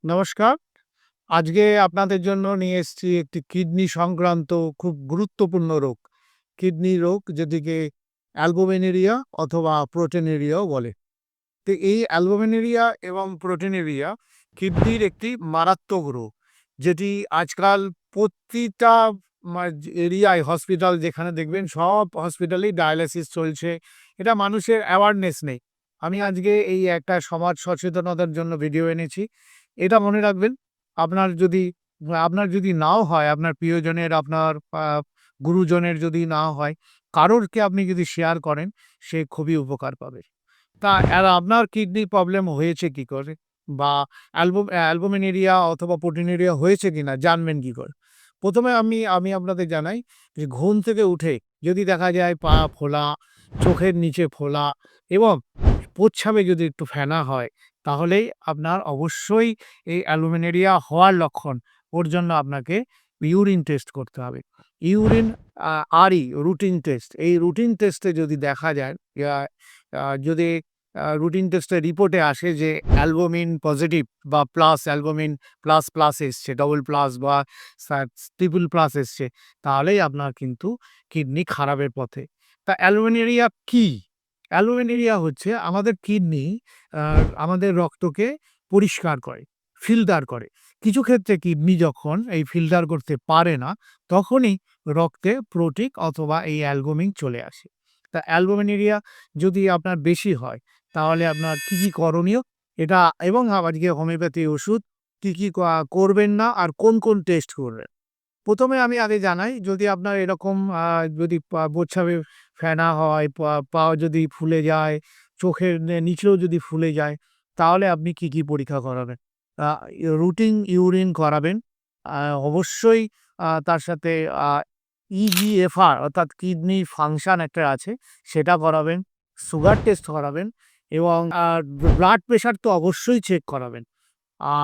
নমস্কার। আজকে আপনাদের জন্য নিয়ে এসেছি একটি কিডনি সংক্রান্ত খুব গুরুত্বপূর্ণ রোগ। কিডনি রোগ যেটিকে অ্যালবুমিনুরিয়া অথবা প্রোটিনুরিয়াও বলে। তো এই অ্যালবুমিনুরিয়া এবং প্রোটিনুরিয়া কিডনির একটি মারাত্মক রোগ। যেটি আজকাল প্রতিটা মা এরিয়ায় হসপিটাল যেখানে দেখবেন সব হসপিটালেই ডায়ালাইসিস চলছে। এটা মানুষের অ্যাওয়ারনেস নেই। আমি আজকে এই একটা সমাজ সচেতনতার জন্য ভিডিও এনেছি। এটা মনে রাখবেন, আপনার যদি আপনার যদি নাও হয়, আপনার প্রিয়জনের, আপনার আ গুরুজনের যদি না হয়, কারোরকে আপনি যদি শেয়ার করেন, সে খুবই উপকার পাবে। তা আপনার কিডনি প্রবলেম হয়েছে কি করে? বা অ্যালবুমিনুরিয়া অথবা প্রোটিনুরিয়া হয়েছে কিনা জানবেন কি করে? ১ম এ আমি আপনাদের জানাই যে ঘুম থেকে উঠে যদি দেখা যায় পা ফোলা, চোখের নিচে ফোলা এবং প্রস্রাবে যদি একটু ফেনা হয়, তাহলেই আপনার অবশ্যই এই অ্যালুমিনেরিয়া হওয়ার লক্ষণ। ওর জন্য আপনাকে ইউরিন টেস্ট করতে হবে। ইউরিন আ আরই রুটিন টেস্ট। এই রুটিন টেস্টে যদি দেখা যায়, ইয়া যদি রুটিন টেস্টের রিপোর্টে আসে যে অ্যালবুমিন পজিটিভ বা প্লাস অ্যালবুমিন প্লাস এসছে, ডবল প্লাস বা ট্রিপল প্লাস এসছে, তাহলেই আপনার কিন্তু কিডনি খারাপের পথে। তা অ্যালুমিনেরিয়া কি? অ্যালুমিনেরিয়া হচ্ছে আমাদের কিডনি আ আমাদের রক্তকে পরিষ্কার করে, ফিল্টার করে। কিছু ক্ষেত্রে কিডনি যখন এই ফিল্টার করতে পারে না, তখনই রক্তে প্রোটিক অথবা এই অ্যালবুমিন চলে আসে। তা অ্যালবুমিনুরিয়া যদি আপনার বেশি হয়, তাহলে আপনার কি করণীয়? এটা এবং আজকে হোমিওপ্যাথি ওষুধ কি করবেন না আর কোন টেস্ট করবেন। ১ম এ আমি আগে জানাই, যদি আপনার এরকম যদি প্রস্রাবে ফেনা হয়, পা যদি ফুলে যায়, চোখের নিচেও যদি ফুলে যায়, তাহলে আপনি কি পরীক্ষা করাবেন? আ রুটিন ইউরিন করাবেন। আ অবশ্যই তার সাথে আ ইজিএফআর অর্থাৎ কিডনি ফাংশন একটা আছে, সেটা করাবেন। সুগার টেস্ট করাবেন এবং ব্লাড প্রেশার তো অবশ্যই চেক করাবেন।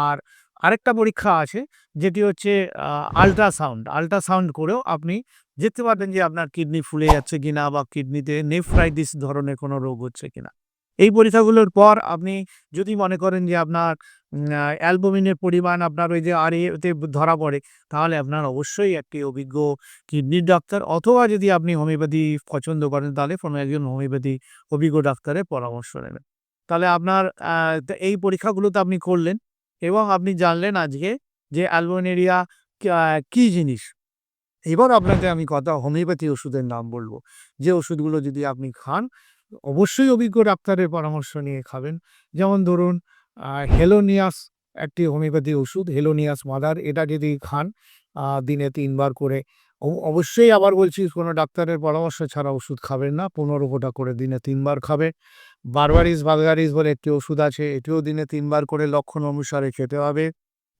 আর আরেকটা পরীক্ষা আছে, যেটি হচ্ছে আ আল্ট্রাসাউন্ড। আল্ট্রাসাউন্ড করেও আপনি দেখতে পারবেন যে আপনার কিডনি ফুলে যাচ্ছে কিনা বা কিডনিতে নেফ্রাইটিস ধরনের কোনো রোগ হচ্ছে কিনা। এই পরীক্ষাগুলোর পর আপনি যদি মনে করেন যে আপনার অ্যালবুমিনের পরিমাণ আপনার ওই যে তে ধরা পড়ে, তাহলে আপনার অবশ্যই একটি অভিজ্ঞ কিডনির ডাক্তার অথবা যদি আপনি হোমিওপ্যাথি পছন্দ করেন, তাহলে কোনো একজন হোমিওপ্যাথি অভিজ্ঞ ডাক্তারের পরামর্শ নেবেন। তাহলে আপনার এই পরীক্ষাগুলো তো আপনি করলেন এবং আপনি জানলেন আজকে যে অ্যালবুমিনুরিয়া কি জিনিস। এবার আপনাকে আমি হোমিওপ্যাথি ওষুধের নাম বলব। যে ওষুধগুলো যদি আপনি খান, অবশ্যই অভিজ্ঞ ডাক্তারের পরামর্শ নিয়ে খাবেন। যেমন ধরুন, হেলোনিয়াস একটি হোমিওপ্যাথি ওষুধ, হেলোনিয়াস মাদার, এটা যদি খান দিনে ৩ বার করে, অবশ্যই আবার বলছি, কোনো ডাক্তারের পরামর্শ ছাড়া ওষুধ খাবেন না। ১৫ ফোঁটা করে দিনে ৩ বার খাবেন। বারবারিস ভালগারিস বলে একটি ওষুধ আছে, এটিও দিনে ৩ বার করে লক্ষণ অনুসারে খেতে হবে।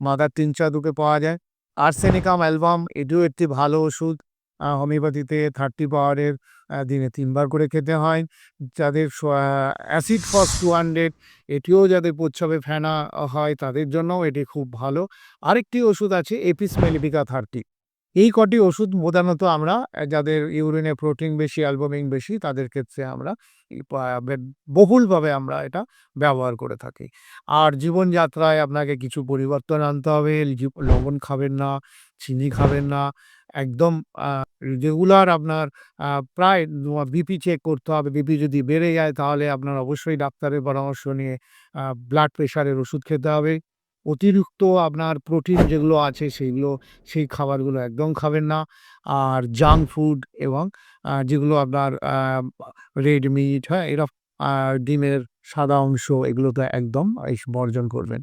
মাদার টিনচার পাওয়া যায়। আর্সেনিকাম অ্যালবাম, এটিও একটি ভালো ওষুধ। হোমিওপ্যাথিতে 30 পাওয়ারের দিনে ৩ বার করে খেতে হয়। যাদের অ্যাসিড ফস 200, এটিও যাদের প্রস্রাবে ফেনা হয় তাদের জন্যও এটি খুব ভালো। আরেকটি ওষুধ আছে এপিস মেলিফিকা 30। এই কটি ওষুধ প্রধানত আমরা যাদের ইউরিনে প্রোটিন বেশি, অ্যালবুমিন বেশি, তাদের ক্ষেত্রে আমরা ই পা বে বহুলভাবে আমরা এটা ব্যবহার করে থাকি। আর জীবনযাত্রায় আপনাকে কিছু পরিবর্তন আনতে হবে। লবণ খাবেন না, চিনি খাবেন না। একদম আ রেগুলার আপনার আ প্রায় বিপি চেক করতে হবে। বিপি যদি বেড়ে যায়, তাহলে আপনার অবশ্যই ডাক্তারের পরামর্শ নিয়ে ব্লাড প্রেশারের ওষুধ খেতে হবে। অতিরিক্ত আপনার প্রোটিন যেগুলো আছে সেগুলো, সেই খাবারগুলো একদম খাবেন না। আর জাঙ্ক ফুড এবং যেগুলো আপনার রেড মিট, হ্যাঁ? ডিমের সাদা অংশ, এগুলো তো একদম বর্জন করবেন।